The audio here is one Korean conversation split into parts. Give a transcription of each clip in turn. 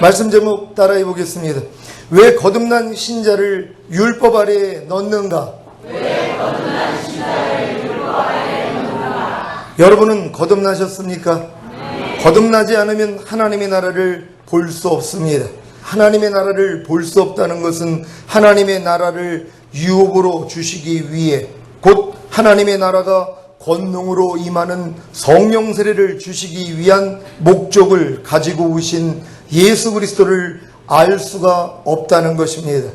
말씀 제목 따라해 보겠습니다. 왜 거듭난 신자를 율법 아래에 넣는가? 왜 거듭난 신자를 율법 아래에 넣는가? 여러분은 거듭나셨습니까? 거듭나지 않으면 하나님의 나라를 볼 수 없습니다. 하나님의 나라를 볼 수 없다는 것은 하나님의 나라를 유업으로 주시기 위해, 곧 하나님의 나라가 권능으로 임하는 성령 세례를 주시기 위한 목적을 가지고 오신 예수 그리스도를 알 수가 없다는 것입니다.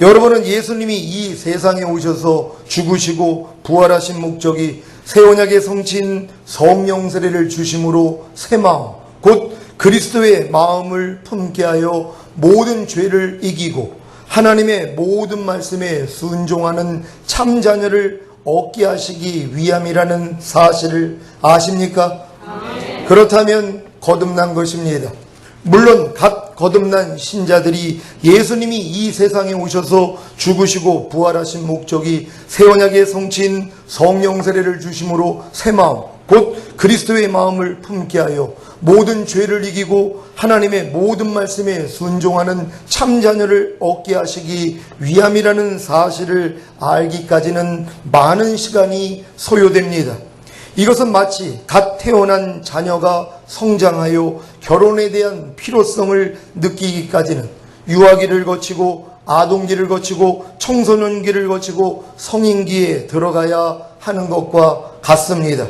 여러분은 예수님이 이 세상에 오셔서 죽으시고 부활하신 목적이 새 언약의 성취인 성령 세례를 주심으로 새 마음, 곧 그리스도의 마음을 품게 하여 모든 죄를 이기고 하나님의 모든 말씀에 순종하는 참 자녀를 얻게 하시기 위함이라는 사실을 아십니까? 그렇다면 거듭난 것입니다. 물론 갓 거듭난 신자들이 예수님이 이 세상에 오셔서 죽으시고 부활하신 목적이 새 언약의 성취인 성령 세례를 주심으로 새 마음, 곧 그리스도의 마음을 품게 하여 모든 죄를 이기고 하나님의 모든 말씀에 순종하는 참 자녀를 얻게 하시기 위함이라는 사실을 알기까지는 많은 시간이 소요됩니다. 이것은 마치 갓 태어난 자녀가 성장하여 결혼에 대한 필요성을 느끼기까지는 유아기를 거치고 아동기를 거치고 청소년기를 거치고 성인기에 들어가야 하는 것과 같습니다.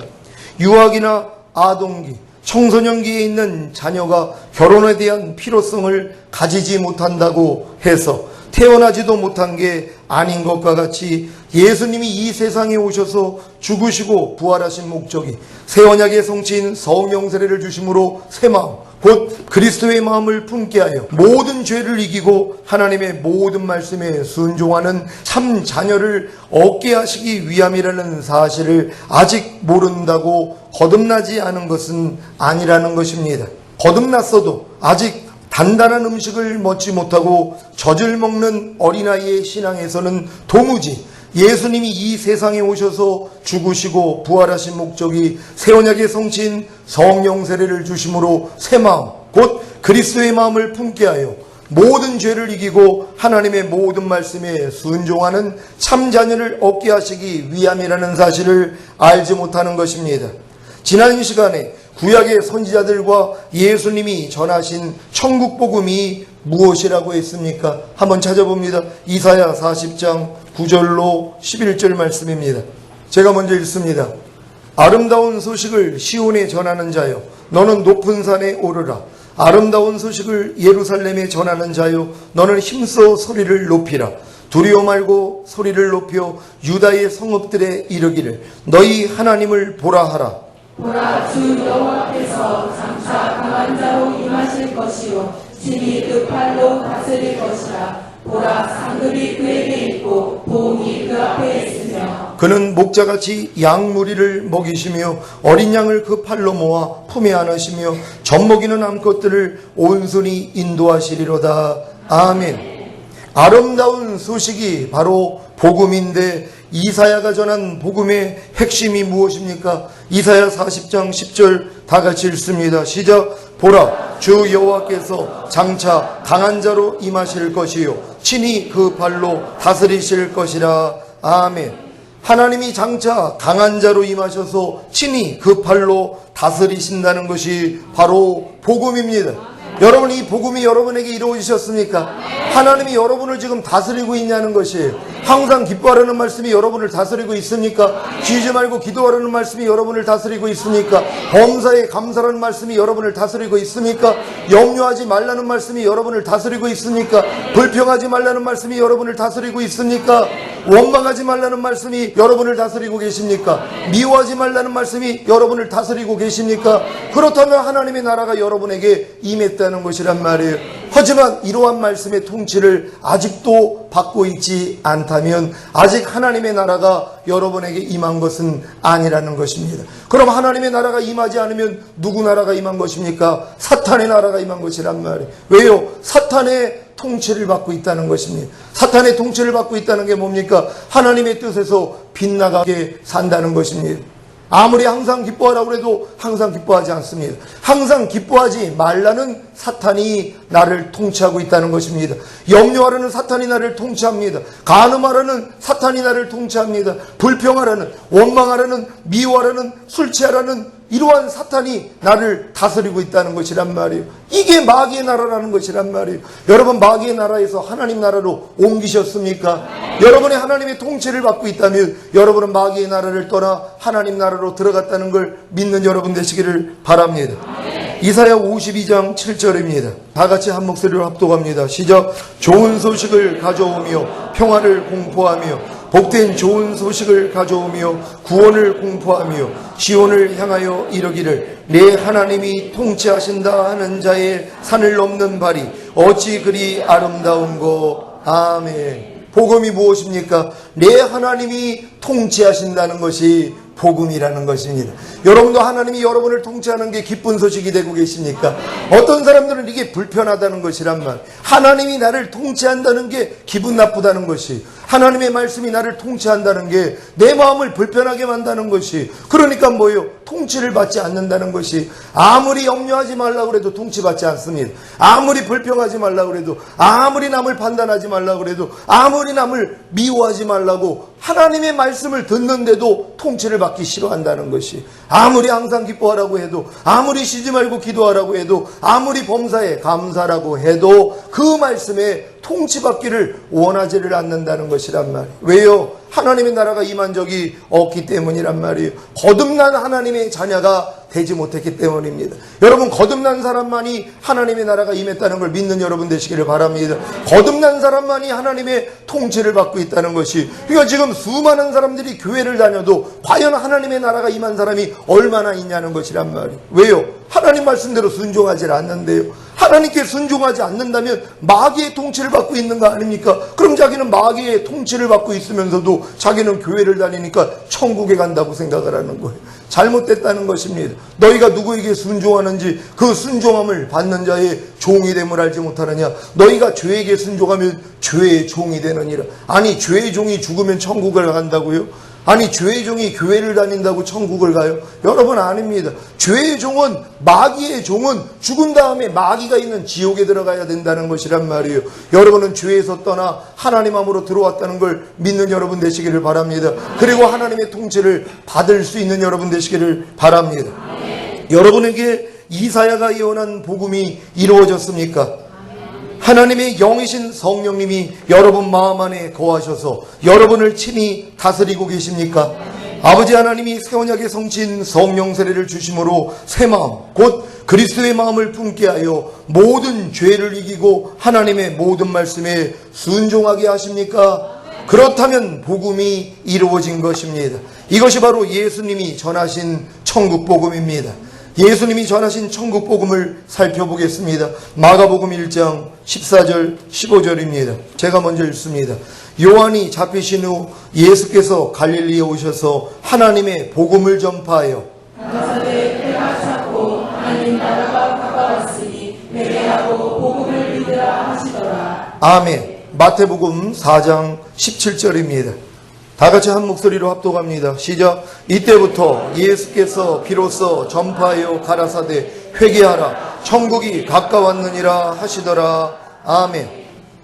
유아기나 아동기, 청소년기에 있는 자녀가 결혼에 대한 필요성을 가지지 못한다고 해서 태어나지도 못한 게 아닌 것과 같이 예수님이 이 세상에 오셔서 죽으시고 부활하신 목적이 새 언약의 성취인 성령 세례를 주심으로 새 마음, 곧 그리스도의 마음을 품게 하여 모든 죄를 이기고 하나님의 모든 말씀에 순종하는 참 자녀를 얻게 하시기 위함이라는 사실을 아직 모른다고 거듭나지 않은 것은 아니라는 것입니다. 거듭났어도 아직 단단한 음식을 먹지 못하고 젖을 먹는 어린아이의 신앙에서는 도무지 예수님이 이 세상에 오셔서 죽으시고 부활하신 목적이 새 언약의 성취인 성령 세례를 주심으로 새 마음, 곧 그리스도의 마음을 품게 하여 모든 죄를 이기고 하나님의 모든 말씀에 순종하는 참 자녀를 얻게 하시기 위함이라는 사실을 알지 못하는 것입니다. 지난 시간에 구약의 선지자들과 예수님이 전하신 천국 복음이 무엇이라고 했습니까? 한번 찾아봅니다. 이사야 40장 9절로 11절 말씀입니다. 제가 먼저 읽습니다. 아름다운 소식을 시온에 전하는 자여, 너는 높은 산에 오르라. 아름다운 소식을 예루살렘에 전하는 자여, 너는 힘써 소리를 높이라. 두려워 말고 소리를 높여 유다의 성읍들에 이르기를 너희 하나님을 보라 하라. 보라, 주 여호와께서 장차 강한 자로 임하실 것이요 진이 그 팔로 다스릴 것이라. 보라, 상급이 그에게 있고 보응이 그 앞에 있으며 그는 목자같이 양무리를 먹이시며 어린 양을 그 팔로 모아 품에 안으시며 젖먹이는 암컷들을 온순히 인도하시리로다. 아멘. 아름다운 소식이 바로 복음인데 이사야가 전한 복음의 핵심이 무엇입니까? 이사야 40장 10절 다 같이 읽습니다. 시작. 보라, 주 여호와께서 장차 강한 자로 임하실 것이요 친히 그 발로 다스리실 것이라. 아멘. 하나님이 장차 강한 자로 임하셔서 친히 그 발로 다스리신다는 것이 바로 복음입니다. 여러분, 이 복음이 여러분에게 이루어지셨습니까? 하나님이 여러분을 지금 다스리고 있냐는 것이에요. 항상 기뻐하라는 말씀이 여러분을 다스리고 있습니까? 쉬지 말고 기도하라는 말씀이 여러분을 다스리고 있습니까? 범사에 감사라는 말씀이 여러분을 다스리고 있습니까? 염려하지 말라는 말씀이 여러분을 다스리고 있습니까? 불평하지 말라는 말씀이 여러분을 다스리고 있습니까? 원망하지 말라는 말씀이 여러분을 다스리고 계십니까? 미워하지 말라는 말씀이 여러분을 다스리고 계십니까? 그렇다면 하나님의 나라가 여러분에게 임했다는 것이란 말이에요. 하지만 이러한 말씀의 통치를 아직도 받고 있지 않다면 아직 하나님의 나라가 여러분에게 임한 것은 아니라는 것입니다. 그럼 하나님의 나라가 임하지 않으면 누구 나라가 임한 것입니까? 사탄의 나라가 임한 것이란 말이에요. 왜요? 사탄의 통치를 받고 있다는 것입니다. 사탄의 통치를 받고 있다는 게 뭡니까? 하나님의 뜻에서 빗나가게 산다는 것입니다. 아무리 항상 기뻐하라고 해도 항상 기뻐하지 않습니다. 항상 기뻐하지 말라는 사탄이 나를 통치하고 있다는 것입니다. 염려하라는 사탄이 나를 통치합니다. 간음하라는 사탄이 나를 통치합니다. 불평하라는, 원망하라는, 미워하라는, 술 취하라는 이러한 사탄이 나를 다스리고 있다는 것이란 말이에요. 이게 마귀의 나라라는 것이란 말이에요. 여러분, 마귀의 나라에서 하나님 나라로 옮기셨습니까? 여러분이 하나님의 통치를 받고 있다면 여러분은 마귀의 나라를 떠나 하나님 나라로 들어갔다는 걸 믿는 여러분 되시기를 바랍니다. 이사야 52장 7절입니다. 다 같이 한 목소리로 합독합니다. 시작. 좋은 소식을 가져오며 평화를 공포하며 복된 좋은 소식을 가져오며 구원을 공포하며 시온을 향하여 이르기를 내 하나님이 통치하신다 하는 자의 산을 넘는 발이 어찌 그리 아름다운고. 아멘. 복음이 무엇입니까? 내 하나님이 통치하신다는 것이 복음이라는 것입니다. 여러분도 하나님이 여러분을 통치하는 게 기쁜 소식이 되고 계십니까? 어떤 사람들은 이게 불편하다는 것이란 말. 하나님이 나를 통치한다는 게 기분 나쁘다는 것이, 하나님의 말씀이 나를 통치한다는 게 내 마음을 불편하게 만다는 것이, 그러니까 뭐예요? 통치를 받지 않는다는 것이. 아무리 염려하지 말라고 해도 통치받지 않습니다. 아무리 불평하지 말라고 해도, 아무리 남을 판단하지 말라고 해도, 아무리 남을 미워하지 말라고 하나님의 말씀을 듣는데도 통치를 받기 싫어한다는 것이, 아무리 항상 기뻐하라고 해도, 아무리 쉬지 말고 기도하라고 해도, 아무리 범사에 감사라고 해도 그 말씀에 통치받기를 원하지를 않는다는 것이란 말이에요. 왜요? 하나님의 나라가 임한 적이 없기 때문이란 말이에요. 거듭난 하나님의 자녀가 되지 못했기 때문입니다. 여러분, 거듭난 사람만이 하나님의 나라가 임했다는 걸 믿는 여러분 되시기를 바랍니다. 거듭난 사람만이 하나님의 통치를 받고 있다는 것이, 그러니까 지금 수많은 사람들이 교회를 다녀도 과연 하나님의 나라가 임한 사람이 얼마나 있냐는 것이란 말이에요. 왜요? 하나님 말씀대로 순종하지 않는데요. 하나님께 순종하지 않는다면 마귀의 통치를 받고 있는 거 아닙니까? 그럼 자기는 마귀의 통치를 받고 있으면서도 자기는 교회를 다니니까 천국에 간다고 생각을 하는 거예요. 잘못됐다는 것입니다. 너희가 누구에게 순종하는지 그 순종함을 받는 자의 종이 됨을 알지 못하느냐? 너희가 죄에게 순종하면 죄의 종이 되느니라. 아니, 죄의 종이 죽으면 천국을 간다고요? 아니, 죄의 종이 교회를 다닌다고 천국을 가요? 여러분, 아닙니다. 죄의 종은, 마귀의 종은 죽은 다음에 마귀가 있는 지옥에 들어가야 된다는 것이란 말이에요. 여러분은 죄에서 떠나 하나님 안으로 들어왔다는 걸 믿는 여러분 되시기를 바랍니다. 그리고 하나님의 통치를 받을 수 있는 여러분 되시기를 바랍니다. 여러분에게 이사야가 예언한 복음이 이루어졌습니까? 하나님의 영이신 성령님이 여러분 마음 안에 거하셔서 여러분을 친히 다스리고 계십니까? 아버지 하나님이 새 언약의 성신 성령 세례를 주심으로 새 마음, 곧 그리스도의 마음을 품게 하여 모든 죄를 이기고 하나님의 모든 말씀에 순종하게 하십니까? 그렇다면 복음이 이루어진 것입니다. 이것이 바로 예수님이 전하신 천국 복음입니다. 예수님이 전하신 천국 복음을 살펴보겠습니다. 마가복음 1장 14절 15절입니다. 제가 먼저 읽습니다. 요한이 잡히신 후 예수께서 갈릴리에 오셔서 하나님의 복음을 전파하여 가사대 때가 찼고 하나님 나라가 가까웠으니 회개하고 복음을 믿으라 하시더라. 아멘. 마태복음 4장 17절입니다. 다 같이 한 목소리로 합독합니다. 시작. 이때부터 예수께서 비로소 전파하여 가라사대 회개하라 천국이 가까웠느니라 하시더라. 아멘.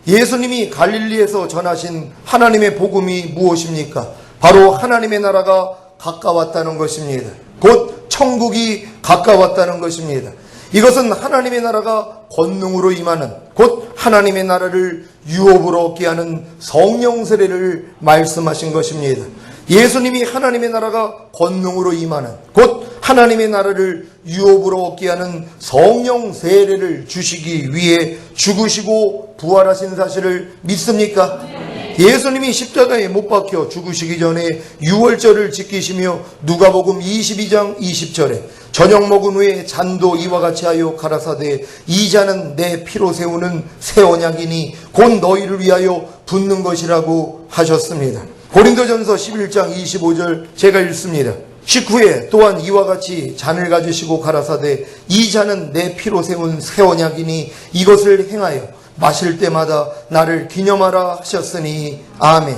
예수님이 갈릴리에서 전하신 하나님의 복음이 무엇입니까? 바로 하나님의 나라가 가까웠다는 것입니다. 곧 천국이 가까웠다는 것입니다. 이것은 하나님의 나라가 권능으로 임하는, 곧 하나님의 나라를 유업으로 얻게 하는 성령 세례를 말씀하신 것입니다. 예수님이 하나님의 나라가 권능으로 임하는, 곧 하나님의 나라를 유업으로 얻게 하는 성령 세례를 주시기 위해 죽으시고 부활하신 사실을 믿습니까? 예수님이 십자가에 못 박혀 죽으시기 전에 유월절을 지키시며 누가복음 22장 20절에 저녁 먹은 후에 잔도 이와 같이 하여 가라사대 이 잔은 내 피로 세우는 새 언약이니 곧 너희를 위하여 붓는 것이라고 하셨습니다. 고린도전서 11장 25절 제가 읽습니다. 식후에 또한 이와 같이 잔을 가지시고 가라사대 이 잔은 내 피로 세운 새 언약이니 이것을 행하여 마실 때마다 나를 기념하라 하셨으니 아멘.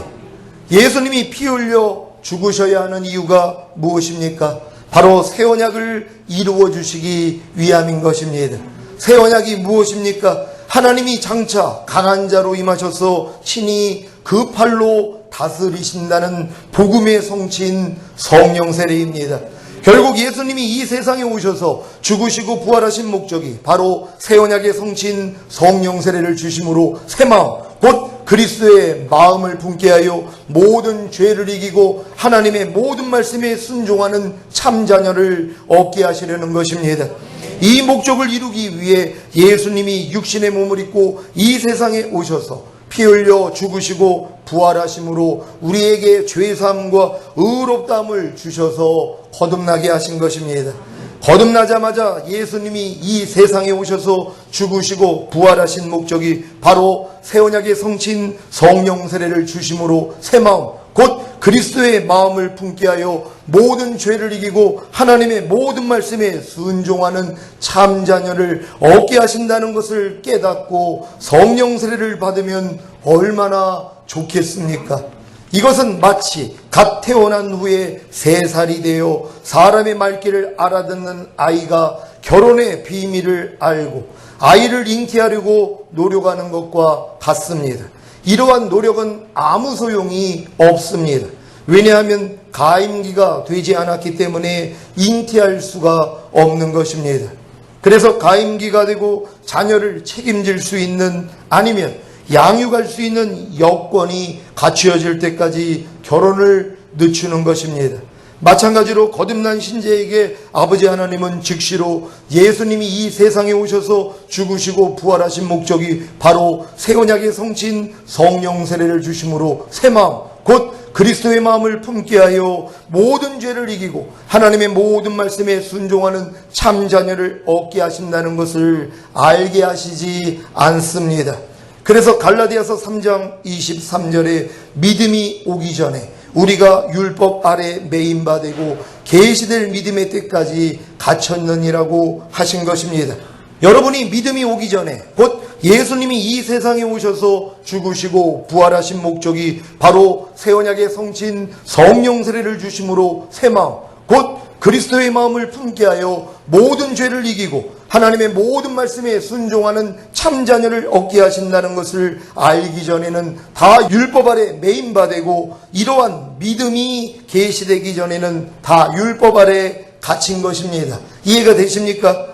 예수님이 피 흘려 죽으셔야 하는 이유가 무엇입니까? 바로 새 언약을 이루어 주시기 위함인 것입니다. 새 언약이 무엇입니까? 하나님이 장차 강한 자로 임하셔서 친히 그 팔로 다스리신다는 복음의 성취인 성령 세례입니다. 결국 예수님이 이 세상에 오셔서 죽으시고 부활하신 목적이 바로 새 언약의 성취인 성령 세례를 주심으로 새 마음, 곧 그리스도의 마음을 품게 하여 모든 죄를 이기고 하나님의 모든 말씀에 순종하는 참 자녀를 얻게 하시려는 것입니다. 이 목적을 이루기 위해 예수님이 육신의 몸을 입고 이 세상에 오셔서 피 흘려 죽으시고 부활하심으로 우리에게 죄사함과 의롭다함을 주셔서 거듭나게 하신 것입니다. 거듭나자마자 예수님이 이 세상에 오셔서 죽으시고 부활하신 목적이 바로 새 언약의 성취인 성령 세례를 주심으로 새 마음, 곧 그리스도의 마음을 품게 하여 모든 죄를 이기고 하나님의 모든 말씀에 순종하는 참 자녀를 얻게 하신다는 것을 깨닫고 성령 세례를 받으면 얼마나 좋겠습니까? 이것은 마치 갓 태어난 후에 3살이 되어 사람의 말귀를 알아듣는 아이가 결혼의 비밀을 알고 아이를 잉태하려고 노력하는 것과 같습니다. 이러한 노력은 아무 소용이 없습니다. 왜냐하면 가임기가 되지 않았기 때문에 잉태할 수가 없는 것입니다. 그래서 가임기가 되고 자녀를 책임질 수 있는, 아니면 양육할 수 있는 여건이 갖추어질 때까지 결혼을 늦추는 것입니다. 마찬가지로 거듭난 신자에게 아버지 하나님은 즉시로 예수님이 이 세상에 오셔서 죽으시고 부활하신 목적이 바로 새 언약의 성취인 성령 세례를 주심으로 새 마음, 곧 그리스도의 마음을 품게 하여 모든 죄를 이기고 하나님의 모든 말씀에 순종하는 참 자녀를 얻게 하신다는 것을 알게 하시지 않습니다. 그래서 갈라디아서 3장 23절에 믿음이 오기 전에 우리가 율법 아래 매임받고 계시될 믿음의 때까지 갇혔느니라고 하신 것입니다. 여러분이 믿음이 오기 전에, 곧 예수님이 이 세상에 오셔서 죽으시고 부활하신 목적이 바로 새 언약의 성취인 성령 세례를 주심으로 새 마음, 곧 그리스도의 마음을 품게 하여 모든 죄를 이기고 하나님의 모든 말씀에 순종하는 참 자녀를 얻게 하신다는 것을 알기 전에는 다 율법 아래 매임받고, 이러한 믿음이 계시되기 전에는 다 율법 아래 갇힌 것입니다. 이해가 되십니까?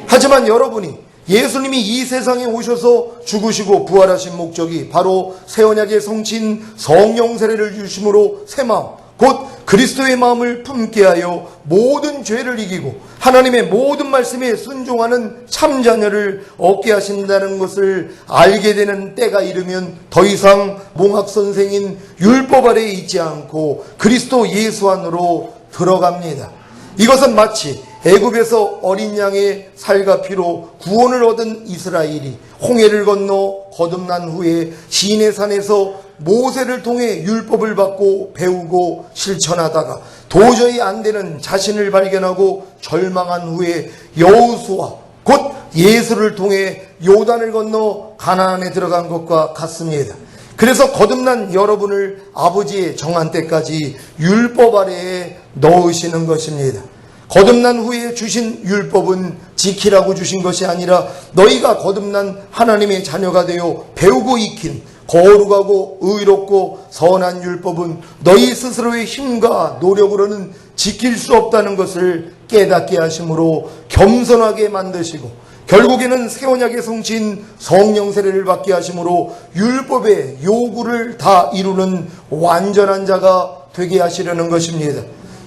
하지만 여러분이 예수님이 이 세상에 오셔서 죽으시고 부활하신 목적이 바로 새 언약의 성취인 성령 세례를 주심으로 새 마음, 곧 그리스도의 마음을 품게 하여 모든 죄를 이기고 하나님의 모든 말씀에 순종하는 참 자녀를 얻게 하신다는 것을 알게 되는 때가 이르면 더 이상 몽학 선생인 율법 아래에 있지 않고 그리스도 예수 안으로 들어갑니다. 이것은 마치 애굽에서 어린 양의 살과 피로 구원을 얻은 이스라엘이 홍해를 건너 거듭난 후에 시내산에서 모세를 통해 율법을 받고 배우고 실천하다가 도저히 안 되는 자신을 발견하고 절망한 후에 여호수아, 곧 예수를 통해 요단을 건너 가나안에 들어간 것과 같습니다. 그래서 거듭난 여러분을 아버지의 정한 때까지 율법 아래에 넣으시는 것입니다. 거듭난 후에 주신 율법은 지키라고 주신 것이 아니라 너희가 거듭난 하나님의 자녀가 되어 배우고 익힌 거룩하고 의롭고 선한 율법은 너희 스스로의 힘과 노력으로는 지킬 수 없다는 것을 깨닫게 하심으로 겸손하게 만드시고, 결국에는 새 언약의 성취인 성령 세례를 받게 하심으로 율법의 요구를 다 이루는 완전한 자가 되게 하시려는 것입니다.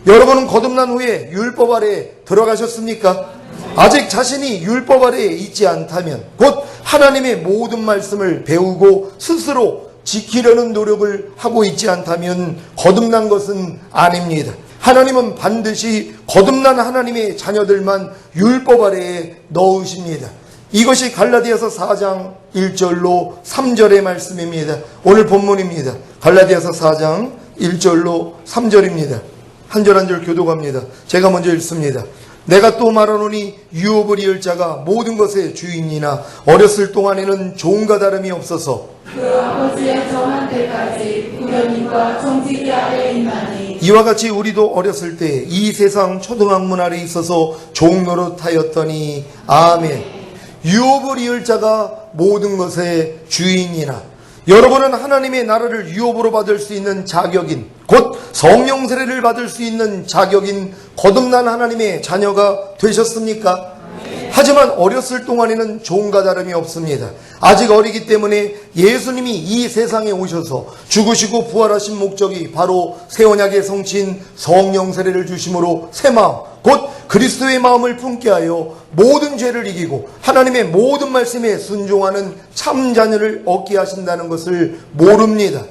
여러분은 거듭난 후에 율법 아래에 들어가셨습니까? 아직 자신이 율법 아래에 있지 않다면, 곧 하나님의 모든 말씀을 배우고 스스로 지키려는 노력을 하고 있지 않다면 거듭난 것은 아닙니다. 하나님은 반드시 거듭난 하나님의 자녀들만 율법 아래에 넣으십니다. 이것이 갈라디아서 4장 1절로 3절의 말씀입니다. 오늘 본문입니다. 갈라디아서 4장 1절로 3절입니다. 한 절 한 절 교독합니다. 제가 먼저 읽습니다. 내가 또 말하노니 유업을 이을 자가 모든 것의 주인이나 어렸을 동안에는 종과 다름이 없어서 그 아버지의 정한 때까지 구련님과 정직이 아래에 있나니 이와 같이 우리도 어렸을 때 이 세상 초등학문 아래 있어서 종노릇하였더니 아멘. 유업을 이을 자가 모든 것의 주인이나. 여러분은 하나님의 나라를 유업으로 받을 수 있는 자격인, 곧 성령 세례를 받을 수 있는 자격인 거듭난 하나님의 자녀가 되셨습니까? 하지만 어렸을 동안에는 종과 다름이 없습니다. 아직 어리기 때문에 예수님이 이 세상에 오셔서 죽으시고 부활하신 목적이 바로 새 언약의 성취인 성령 세례를 주심으로 새 마음, 곧 그리스도의 마음을 품게 하여 모든 죄를 이기고 하나님의 모든 말씀에 순종하는 참 자녀를 얻게 하신다는 것을 모릅니다.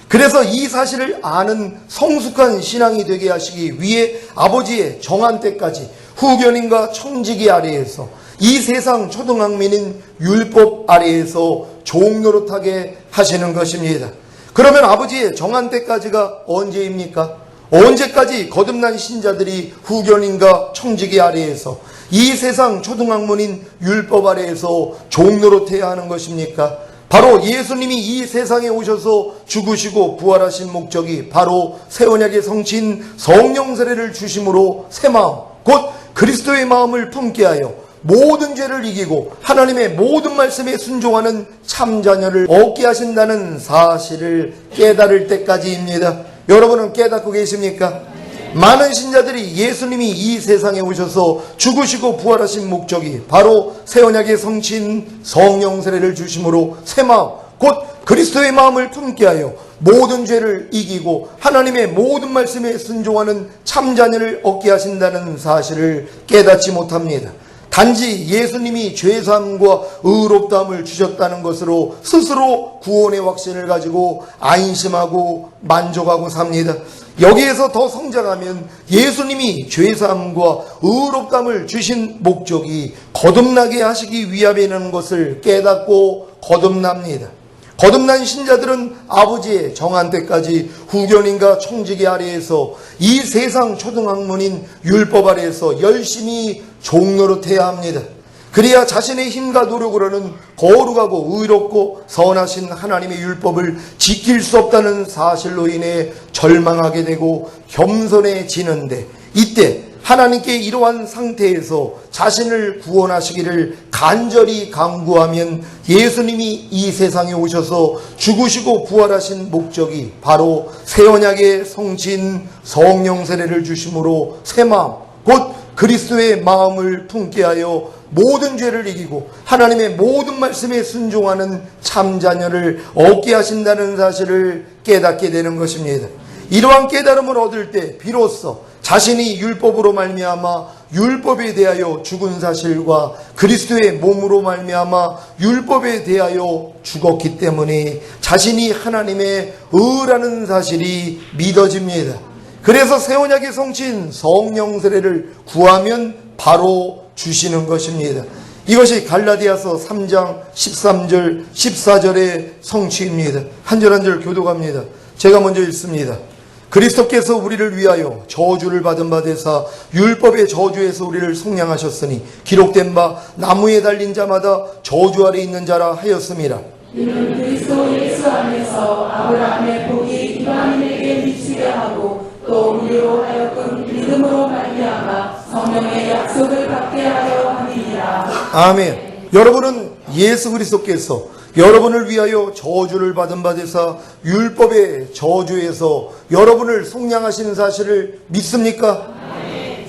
그래서 이 사실을 아는 성숙한 신앙이 되게 하시기 위해 아버지의 정한 때까지 후견인과 청지기 아래에서 이 세상 초등학민인 율법 아래에서 종노릇하게 하시는 것입니다. 그러면 아버지의 정한 때까지가 언제입니까? 언제까지 거듭난 신자들이 후견인과 청지기 아래에서 이 세상 초등학문인 율법 아래에서 종노릇해야 하는 것입니까? 바로 예수님이 이 세상에 오셔서 죽으시고 부활하신 목적이 바로 새 언약의 성취인 성령 세례를 주심으로 새 마음, 곧 그리스도의 마음을 품게 하여 모든 죄를 이기고 하나님의 모든 말씀에 순종하는 참 자녀를 얻게 하신다는 사실을 깨달을 때까지입니다. 여러분은 깨닫고 계십니까? 많은 신자들이 예수님이 이 세상에 오셔서 죽으시고 부활하신 목적이 바로 새 언약의 성취인 성령 세례를 주심으로 새 마음, 곧 그리스도의 마음을 품게 하여 모든 죄를 이기고 하나님의 모든 말씀에 순종하는 참 자녀를 얻게 하신다는 사실을 깨닫지 못합니다. 단지 예수님이 죄사함과 의롭다함을 주셨다는 것으로 스스로 구원의 확신을 가지고 안심하고 만족하고 삽니다. 여기에서 더 성장하면 예수님이 죄사함과 의롭다함을 주신 목적이 거듭나게 하시기 위함이라는 것을 깨닫고 거듭납니다. 거듭난 신자들은 아버지의 정한 때까지 후견인과 청지기 아래에서 이 세상 초등학문인 율법 아래에서 열심히 종노릇해야 합니다. 그래야 자신의 힘과 노력으로는 거룩하고 의롭고 선하신 하나님의 율법을 지킬 수 없다는 사실로 인해 절망하게 되고 겸손해지는데, 이때 하나님께 이러한 상태에서 자신을 구원하시기를 간절히 간구하면 예수님이 이 세상에 오셔서 죽으시고 부활하신 목적이 바로 새 언약의 성취인 성령 세례를 주심으로 새 마음, 곧 그리스도의 마음을 품게 하여 모든 죄를 이기고 하나님의 모든 말씀에 순종하는 참 자녀를 얻게 하신다는 사실을 깨닫게 되는 것입니다. 이러한 깨달음을 얻을 때 비로소 자신이 율법으로 말미암아 율법에 대하여 죽은 사실과 그리스도의 몸으로 말미암아 율법에 대하여 죽었기 때문에 자신이 하나님의 의라는 사실이 믿어집니다. 그래서 새 언약의 성취인 성령 세례를 구하면 바로 주시는 것입니다. 이것이 갈라디아서 3장 13절 14절의 성취입니다. 한 절 한 절 교독합니다. 제가 먼저 읽습니다. 그리스도께서 우리를 위하여 저주를 받은 바 되사 율법의 저주에서 우리를 속량하셨으니 기록된 바 나무에 달린 자마다 저주 아래 있는 자라 하였음이라. 이는 그리스도 예수 안에서 아브라함의 복이 이방인에게 미치게 하고 또 우리로 하여금 믿음으로 말미암아 성령의 약속을 받게 하려 함이니라. 아멘. 여러분은 예수 그리스도께서 여러분을 위하여 저주를 받은 바 되사 율법의 저주에서 여러분을 속량하시는 사실을 믿습니까?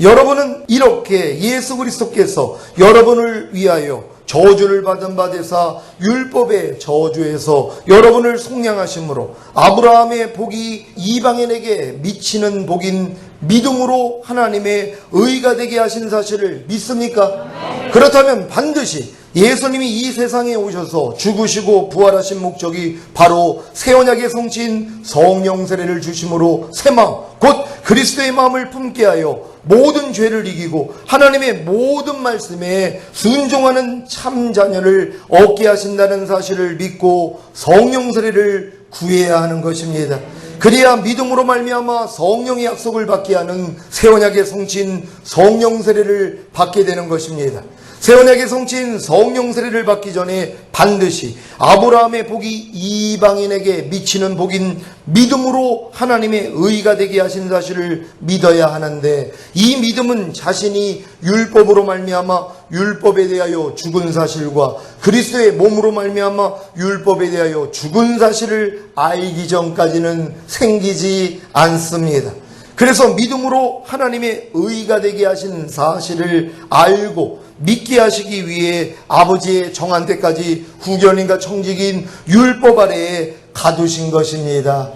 여러분은 이렇게 예수 그리스도께서 여러분을 위하여 저주를 받은 바 되사 율법의 저주에서 여러분을 속량하심으로 아브라함의 복이 이방인에게 미치는 복인 믿음으로 하나님의 의가 되게 하신 사실을 믿습니까? 그렇다면 반드시 예수님이 이 세상에 오셔서 죽으시고 부활하신 목적이 바로 새 언약의 성취인 성령 세례를 주심으로 새 마음, 곧 그리스도의 마음을 품게 하여 모든 죄를 이기고 하나님의 모든 말씀에 순종하는 참 자녀를 얻게 하신다는 사실을 믿고 성령 세례를 구해야 하는 것입니다. 그래야 믿음으로 말미암아 성령의 약속을 받게 하는 새 언약의 성취인 성령 세례를 받게 되는 것입니다. 새 언약의 성취인 성령 세례를 받기 전에 반드시 아브라함의 복이 이방인에게 미치는 복인 믿음으로 하나님의 의가 되게 하신 사실을 믿어야 하는데, 이 믿음은 자신이 율법으로 말미암아 율법에 대하여 죽은 사실과 그리스도의 몸으로 말미암아 율법에 대하여 죽은 사실을 알기 전까지는 생기지 않습니다. 그래서 믿음으로 하나님의 의가 되게 하신 사실을 알고 믿게 하시기 위해 아버지의 정한 때까지 후견인과 청직인 율법 아래에 가두신 것입니다.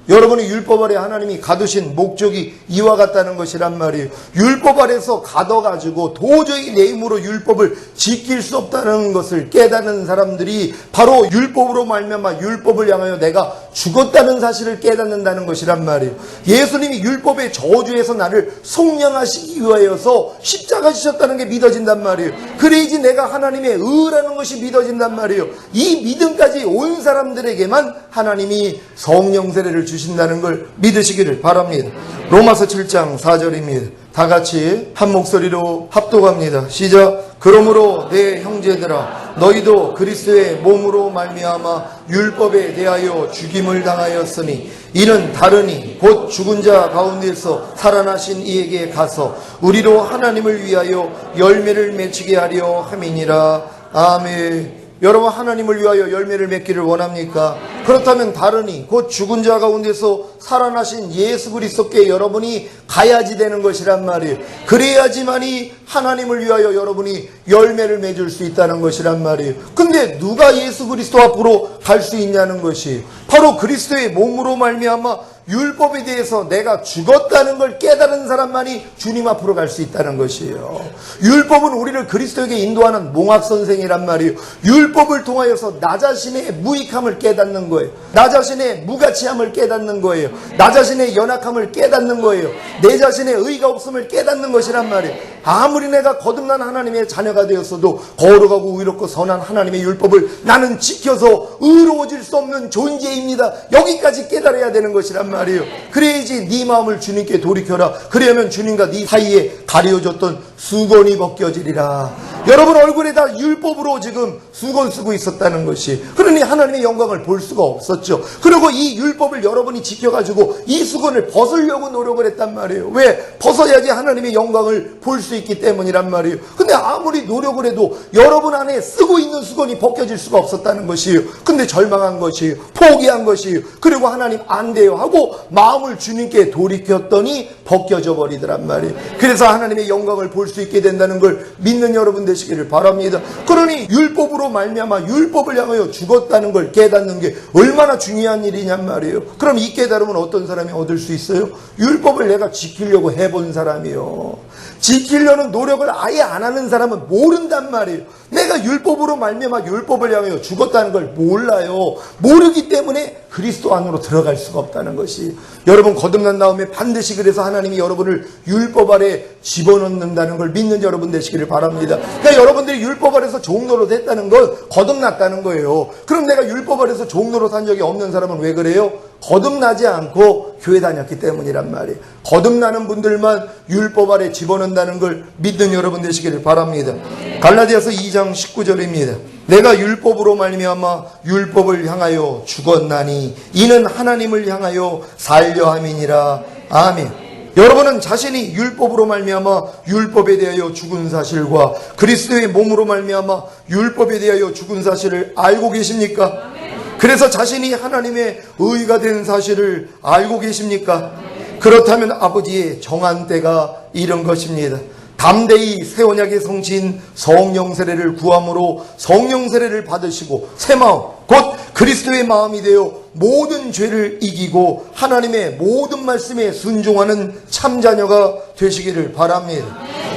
여러분이 율법 아래 하나님이 가두신 목적이 이와 같다는 것이란 말이에요. 율법 아래서 가둬가지고 도저히 내 힘으로 율법을 지킬 수 없다는 것을 깨닫는 사람들이 바로 율법으로 말미암아 율법을 향하여 내가 죽었다는 사실을 깨닫는다는 것이란 말이에요. 예수님이 율법의 저주에서 나를 속량하시기 위하여서 십자가 지셨다는 게 믿어진단 말이에요. 그래야지 내가 하나님의 의라는 것이 믿어진단 말이에요. 이 믿음까지 온 사람들에게만 하나님이 성령 세례를 주신다는 걸 믿으시기를 바랍니다. 로마서 7장 4절입니다. 다 같이 한 목소리로 합독합니다. 시작. 그러므로 내 형제들아, 너희도 그리스도의 몸으로 말미암아 율법에 대하여 죽임을 당하였으니 이는 다르니 곧 죽은 자 가운데서 살아나신 이에게 가서 우리로 하나님을 위하여 열매를 맺히게 하려 함이니라. 아멘. 여러분, 하나님을 위하여 열매를 맺기를 원합니까? 그렇다면 다르니 곧 죽은 자 가운데서 살아나신 예수 그리스도께 여러분이 가야지 되는 것이란 말이에요. 그래야지만이 하나님을 위하여 여러분이 열매를 맺을 수 있다는 것이란 말이에요. 근데 누가 예수 그리스도 앞으로 갈 수 있냐는 것이 바로 그리스도의 몸으로 말미암아 율법에 대해서 내가 죽었다는 걸 깨달은 사람만이 주님 앞으로 갈 수 있다는 것이에요. 율법은 우리를 그리스도에게 인도하는 몽학선생이란 말이에요. 율법을 통하여서 나 자신의 무익함을 깨닫는 거예요. 나 자신의 무가치함을 깨닫는 거예요. 나 자신의 연약함을 깨닫는 거예요. 내 자신의 의가 없음을 깨닫는 것이란 말이에요. 아무리 내가 거듭난 하나님의 자녀가 되었어도 거룩하고 의롭고 선한 하나님의 율법을 나는 지켜서 의로워질 수 없는 존재입니다. 여기까지 깨달아야 되는 것이란 말이에요. 그래야지 네 마음을 주님께 돌이켜라. 그래야면 주님과 네 사이에 가려졌던 수건이 벗겨지리라. 여러분 얼굴에 다 율법으로 지금 수건 쓰고 있었다는 것이, 그러니 하나님의 영광을 볼 수가 없었죠. 그리고 이 율법을 여러분이 지켜가지고 이 수건을 벗으려고 노력을 했단 말이에요. 왜? 벗어야지 하나님의 영광을 볼 수 있기 때문이란 말이에요. 근데 아무리 노력을 해도 여러분 안에 쓰고 있는 수건이 벗겨질 수가 없었다는 것이에요. 근데 절망한 것이에요. 포기한 것이에요. 그리고 하나님 안 돼요 하고 마음을 주님께 돌이켰더니 벗겨져 버리더란 말이에요. 그래서 하나님의 영광을 볼 수 있게 된다는 걸 믿는 여러분 되시기를 바랍니다. 그러니 율법으로 말미암아 율법을 향하여 죽었다는 걸 깨닫는 게 얼마나 중요한 일이냔 말이에요. 그럼 이 깨달음은 어떤 사람이 얻을 수 있어요? 율법을 내가 지키려고 해본 사람이요. 지키려는 노력을 아예 안 하는 사람은 모른단 말이에요. 내가 율법으로 말미암아 율법을 향하여 죽었다는 걸 몰라요. 모르기 때문에 그리스도 안으로 들어갈 수가 없다는 것이, 여러분 거듭난 다음에 반드시 그래서 하나님이 여러분을 율법 아래 집어넣는다는 걸 믿는 여러분 되시기를 바랍니다. 그러니까 여러분들이 율법 아래서 종노릇 했다는 건 거듭났다는 거예요. 그럼 내가 율법 아래서 종노릇 한 적이 없는 사람은 왜 그래요? 거듭나지 않고 교회 다녔기 때문이란 말이에요. 거듭나는 분들만 율법 아래 집어넣는다는 걸 믿는 여러분 되시기를 바랍니다. 갈라디아서 2장 19절입니다. 내가 율법으로 말미암아 율법을 향하여 죽었나니 이는 하나님을 향하여 살려 함이니라. 아멘. 여러분은 자신이 율법으로 말미암아 율법에 대하여 죽은 사실과 그리스도의 몸으로 말미암아 율법에 대하여 죽은 사실을 알고 계십니까? 그래서 자신이 하나님의 의가 된 사실을 알고 계십니까? 그렇다면 아버지의 정한 때가 이른 것입니다. 담대히 새 언약의 성취인 성령 세례를 구함으로 성령 세례를 받으시고 새 마음 곧 그리스도의 마음이 되어 모든 죄를 이기고 하나님의 모든 말씀에 순종하는 참자녀가 되시기를 바랍니다.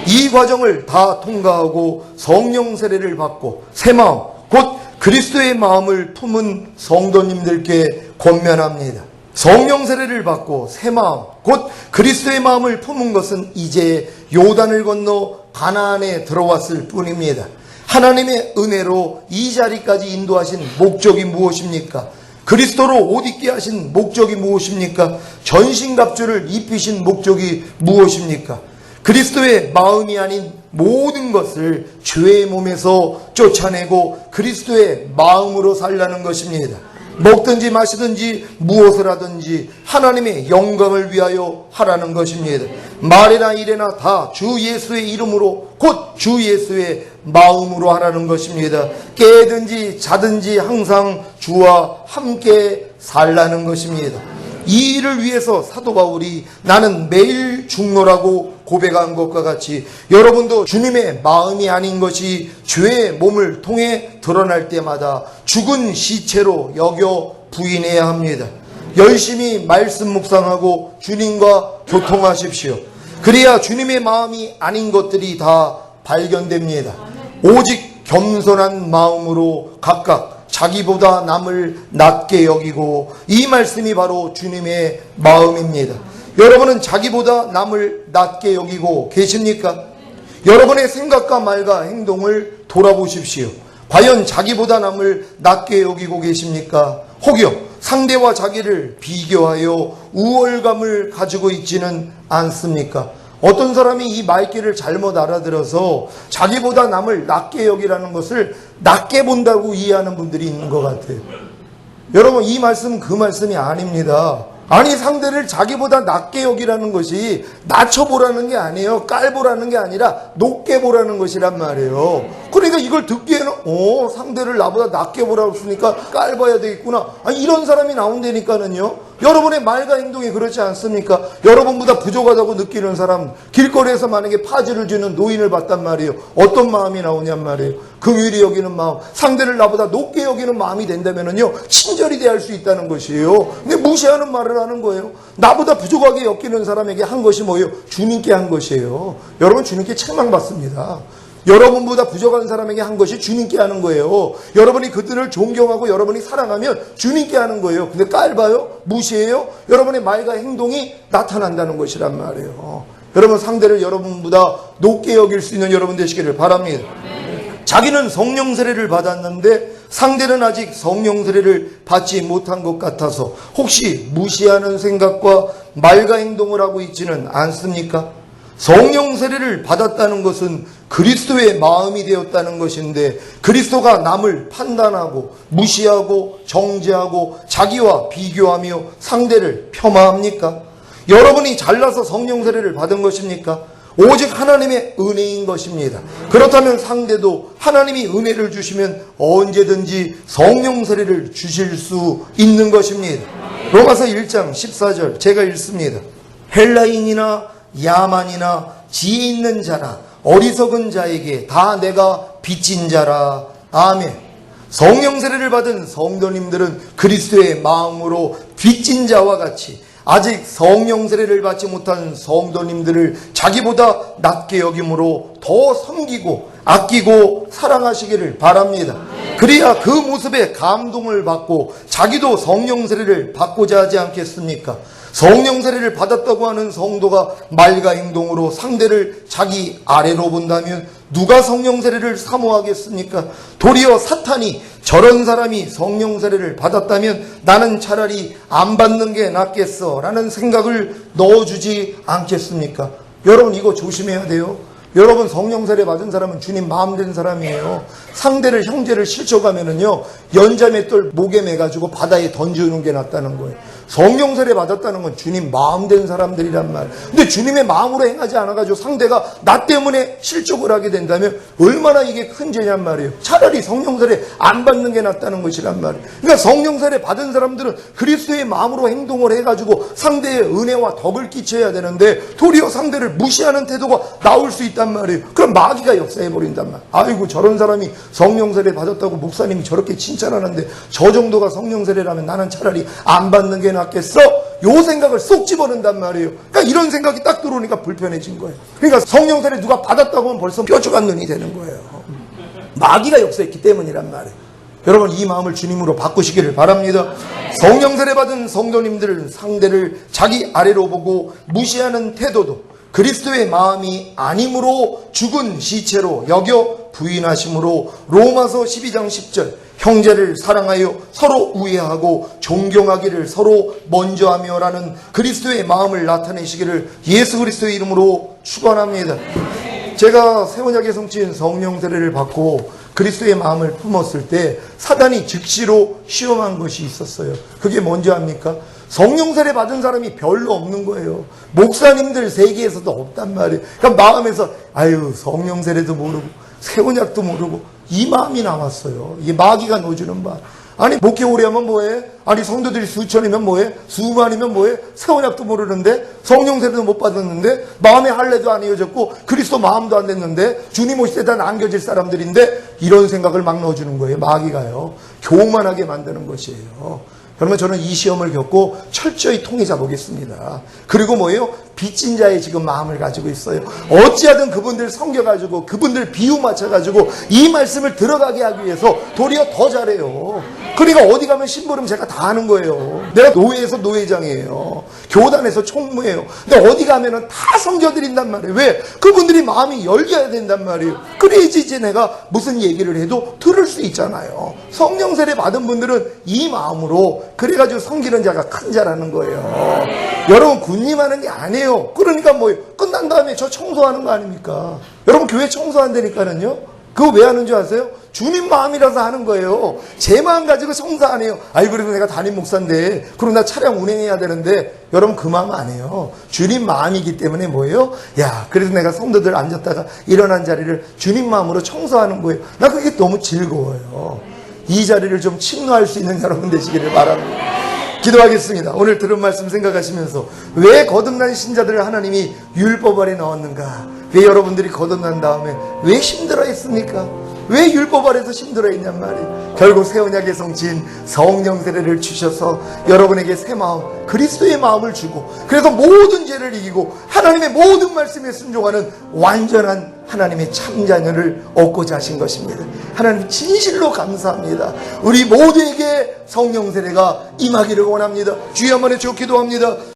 이 과정을 다 통과하고 성령 세례를 받고 새 마음 곧 그리스도의 마음을 품은 성도님들께 권면합니다. 성령 세례를 받고 새 마음 곧 그리스도의 마음을 품은 것은 이제 요단을 건너 가나안에 들어왔을 뿐입니다. 하나님의 은혜로 이 자리까지 인도하신 목적이 무엇입니까? 그리스도로 옷 입게 하신 목적이 무엇입니까? 전신갑주를 입히신 목적이 무엇입니까? 그리스도의 마음이 아닌 모든 것을 죄의 몸에서 쫓아내고 그리스도의 마음으로 살라는 것입니다. 먹든지 마시든지 무엇을 하든지 하나님의 영광을 위하여 하라는 것입니다. 말이나 일이나 다 주 예수의 이름으로 곧 주 예수의 마음으로 하라는 것입니다. 깨든지 자든지 항상 주와 함께 살라는 것입니다. 이 일을 위해서 사도 바울이 나는 매일 죽노라고 고백한 것과 같이 여러분도 주님의 마음이 아닌 것이 죄의 몸을 통해 드러날 때마다 죽은 시체로 여겨 부인해야 합니다. 열심히 말씀 묵상하고 주님과 교통하십시오. 그래야 주님의 마음이 아닌 것들이 다 발견됩니다. 오직 겸손한 마음으로 각각 자기보다 남을 낮게 여기고, 이 말씀이 바로 주님의 마음입니다. 여러분은 자기보다 남을 낮게 여기고 계십니까? 여러분의 생각과 말과 행동을 돌아보십시오. 과연 자기보다 남을 낮게 여기고 계십니까? 혹여 상대와 자기를 비교하여 우월감을 가지고 있지는 않습니까? 어떤 사람이 이 말귀를 잘못 알아들어서 자기보다 남을 낮게 여기라는 것을 낮게 본다고 이해하는 분들이 있는 것 같아요. 여러분, 이 말씀은 그 말씀이 아닙니다. 아니, 상대를 자기보다 낮게 여기라는 것이 낮춰보라는 게 아니에요. 깔보라는 게 아니라 높게 보라는 것이란 말이에요. 그러니까 이걸 듣기에는 상대를 나보다 낮게 보라고 했으니까 깔봐야 되겠구나, 이런 사람이 나온다니까는요. 여러분의 말과 행동이 그렇지 않습니까? 여러분보다 부족하다고 느끼는 사람, 길거리에서 만약에 파지를 주는 노인을 봤단 말이에요. 어떤 마음이 나오냔 말이에요. 긍휼히 여기는 마음, 상대를 나보다 높게 여기는 마음이 된다면은요, 친절히 대할 수 있다는 것이에요. 근데 무시하는 말을 하는 거예요. 나보다 부족하게 여기는 사람에게 한 것이 뭐예요? 주님께 한 것이에요. 여러분, 주님께 책망받습니다. 여러분보다 부족한 사람에게 한 것이 주님께 하는 거예요. 여러분이 그들을 존경하고 여러분이 사랑하면 주님께 하는 거예요. 근데 깔봐요? 무시해요? 여러분의 말과 행동이 나타난다는 것이란 말이에요. 여러분, 상대를 여러분보다 높게 여길 수 있는 여러분 되시기를 바랍니다. 자기는 성령 세례를 받았는데 상대는 아직 성령 세례를 받지 못한 것 같아서 혹시 무시하는 생각과 말과 행동을 하고 있지는 않습니까? 성령 세례를 받았다는 것은 그리스도의 마음이 되었다는 것인데, 그리스도가 남을 판단하고 무시하고 정죄하고 자기와 비교하며 상대를 폄하합니까? 여러분이 잘나서 성령 세례를 받은 것입니까? 오직 하나님의 은혜인 것입니다. 그렇다면 상대도 하나님이 은혜를 주시면 언제든지 성령 세례를 주실 수 있는 것입니다. 로마서 1장 14절 제가 읽습니다. 헬라인이나 야만이나 지혜 있는 자나 어리석은 자에게 다 내가 빚진 자라. 아멘. 성령 세례를 받은 성도님들은 그리스도의 마음으로 빚진 자와 같이 아직 성령 세례를 받지 못한 성도님들을 자기보다 낮게 여김으로 더 섬기고 아끼고 사랑하시기를 바랍니다. 그래야 그 모습에 감동을 받고 자기도 성령 세례를 받고자 하지 않겠습니까? 성령 세례를 받았다고 하는 성도가 말과 행동으로 상대를 자기 아래로 본다면 누가 성령 세례를 사모하겠습니까? 도리어 사탄이 저런 사람이 성령 세례를 받았다면 나는 차라리 안 받는 게 낫겠어 라는 생각을 넣어주지 않겠습니까? 여러분, 이거 조심해야 돼요. 여러분, 성령 세례 받은 사람은 주님 마음 된 사람이에요. 상대를, 형제를 실족하면은요, 연자맷돌 목에 매가지고 바다에 던져주는 게 낫다는 거예요. 성령 세례 받았다는 건 주님 마음 된 사람들이란 말. 근데 주님의 마음으로 행하지 않아가지고 상대가 나 때문에 실족을 하게 된다면 얼마나 이게 큰 죄냔 말이에요. 차라리 성령 세례 안 받는 게 낫다는 것이란 말이에요. 그러니까 성령 세례 받은 사람들은 그리스도의 마음으로 행동을 해가지고 상대의 은혜와 덕을 끼쳐야 되는데 도리어 상대를 무시하는 태도가 나올 수 있단 말이에요. 그럼 마귀가 역사해버린단 말이에요. 아이고, 저런 사람이 성령 세례 받았다고 목사님이 저렇게 칭찬하는데 저 정도가 성령 세례라면 나는 차라리 안 받는 게 낫겠어? 요 생각을 쏙 집어넣는단 말이에요. 그러니까 이런 생각이 딱 들어오니까 불편해진 거예요. 그러니까 성령 세례 누가 받았다고 하면 벌써 뾰족한 눈이 되는 거예요. 마귀가 역사했기 때문이란 말이에요. 여러분, 이 마음을 주님으로 바꾸시기를 바랍니다. 성령 세례 받은 성도님들은 상대를 자기 아래로 보고 무시하는 태도도 그리스도의 마음이 아님으로 죽은 시체로 여겨 부인하심으로 로마서 12장 10절 형제를 사랑하여 서로 우애하고 존경하기를 서로 먼저 하며라는 그리스도의 마음을 나타내시기를 예수 그리스도의 이름으로 축원합니다. 제가 세원약의 성취인 성령 세례를 받고 그리스도의 마음을 품었을 때 사단이 즉시로 시험한 것이 있었어요. 그게 뭔지 압니까? 성령 세례 받은 사람이 별로 없는 거예요. 목사님들 세계에서도 없단 말이에요. 그러니까 마음에서 아유 성령 세례도 모르고 세원약도 모르고 이 마음이 남았어요. 이게 마귀가 넣어주는 말. 아니 목회 오래 하면 뭐해? 아니 성도들이 수천이면 뭐해? 수만이면 뭐해? 세원약도 모르는데 성령 세례도 못 받았는데 마음의 할례도 안 이어졌고 그리스도 마음도 안 됐는데 주님 오실 때 다 남겨질 사람들인데 이런 생각을 막 넣어주는 거예요. 마귀가요. 교만하게 만드는 것이에요. 그러면 저는 이 시험을 겪고 철저히 통해자 보겠습니다. 그리고 뭐예요? 빚진 자의 지금 마음을 가지고 있어요. 어찌하든 그분들 섬겨가지고 그분들 비유 맞춰가지고 이 말씀을 들어가게 하기 위해서 도리어 더 잘해요. 그러니까 어디 가면 심부름 제가 다 하는 거예요. 내가 노회에서 노회장이에요. 교단에서 총무예요. 근데 어디 가면은 다 섬겨드린단 말이에요. 왜? 그분들이 마음이 열려야 된단 말이에요. 그래야지 이제 내가 무슨 얘기를 해도 들을 수 있잖아요. 성령 세례 받은 분들은 이 마음으로 그래가지고 섬기는 자가 큰 자라는 거예요. 여러분 군림하는 게 아니에요. 그러니까 뭐예요? 끝난 다음에 저 청소하는 거 아닙니까? 여러분 교회 청소한다니까는요. 그거 왜 하는 줄 아세요? 주님 마음이라서 하는 거예요. 제 마음 가지고 청소 안 해요. 아이 그래도 내가 담임 목사인데 그럼 나 차량 운행해야 되는데 여러분 그 마음 안 해요. 주님 마음이기 때문에 뭐예요? 야 그래도 내가 성도들 앉았다가 일어난 자리를 주님 마음으로 청소하는 거예요. 나 그게 너무 즐거워요. 이 자리를 좀 침노할 수 있는 여러분 되시기를 바랍니다. 기도하겠습니다. 오늘 들은 말씀 생각하시면서 왜 거듭난 신자들을 하나님이 율법 아래 넣었는가? 왜 여러분들이 거듭난 다음에 왜 힘들어했습니까? 왜 율법 아래서 힘들어했냔 말이에요. 결국 새 언약의 성취인 성령 세례를 주셔서 여러분에게 새 마음, 그리스도의 마음을 주고 그래서 모든 죄를 이기고 하나님의 모든 말씀에 순종하는 완전한 하나님의 참자녀를 얻고자 하신 것입니다. 하나님 진실로 감사합니다. 우리 모두에게 성령 세례가 임하기를 원합니다. 주여 한번 해주어 기도합니다.